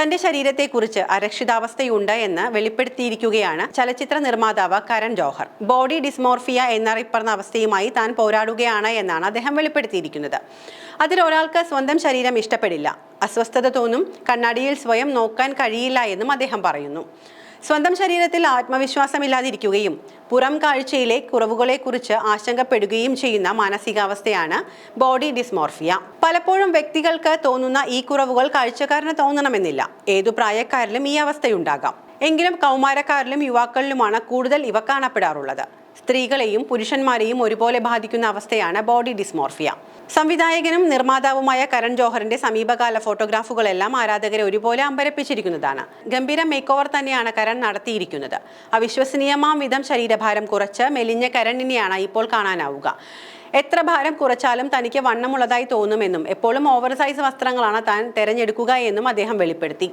തന്റെ ശരീരത്തെക്കുറിച്ച് അരക്ഷിതാവസ്ഥയുണ്ട് എന്ന് വെളിപ്പെടുത്തിയിരിക്കുകയാണ് ചലച്ചിത്ര നിർമ്മാതാവ് കരൺ ജോഹർ. ബോഡി ഡിസ്മോർഫിയ എന്നറിയപ്പെടുന്ന അവസ്ഥയുമായി താൻ പോരാടുകയാണ് എന്നാണ് അദ്ദേഹം വെളിപ്പെടുത്തിയിരിക്കുന്നത്. അതിൽ ഒരാൾക്ക് സ്വന്തം ശരീരം ഇഷ്ടപ്പെടില്ല, അസ്വസ്ഥത തോന്നും, കണ്ണാടിയിൽ സ്വയം നോക്കാൻ കഴിയില്ല എന്നും അദ്ദേഹം പറയുന്നു. സ്വന്തം ശരീരത്തിൽ ആത്മവിശ്വാസമില്ലാതിരിക്കുകയും പുറം കാഴ്ചയിലെ കുറവുകളെക്കുറിച്ച് ആശങ്കപ്പെടുകയും ചെയ്യുന്ന മാനസികാവസ്ഥയാണ് ബോഡി ഡിസ്മോർഫിയ. പലപ്പോഴും വ്യക്തികൾക്ക് തോന്നുന്ന ഈ കുറവുകൾ കാഴ്ചക്കാരന് തോന്നണമെന്നില്ല. ഏതു പ്രായക്കാരിലും ഈ അവസ്ഥയുണ്ടാകാം. എങ്കിലും കൗമാരക്കാരിലും യുവാക്കളിലുമാണ് കൂടുതൽ ഇവ കാണപ്പെടാറുള്ളത്. സ്ത്രീകളെയും പുരുഷന്മാരെയും ഒരുപോലെ ബാധിക്കുന്ന അവസ്ഥയാണ് ബോഡി ഡിസ്മോർഫിയ. സംവിധായകനും നിർമ്മാതാവുമായ കരൺ ജോഹറിന്റെ സമീപകാല ഫോട്ടോഗ്രാഫുകളെല്ലാം ആരാധകരെ ഒരുപോലെ അമ്പരപ്പിച്ചിരിക്കുന്നതാണ്. ഗംഭീര മേക്ക് ഓവർ തന്നെയാണ് കരൺ നടത്തിയിരിക്കുന്നത്. അവിശ്വസനീയമാം വിധം ശരീരഭാരം കുറച്ച് മെലിഞ്ഞ കരണിനെയാണ് ഇപ്പോൾ കാണാനാവുക. എത്ര ഭാരം കുറച്ചാലും തനിക്ക് വണ്ണമുള്ളതായി തോന്നുമെന്നും എപ്പോഴും ഓവർ സൈസ് വസ്ത്രങ്ങളാണ് താൻ തെരഞ്ഞെടുക്കുക എന്നും അദ്ദേഹം വെളിപ്പെടുത്തി.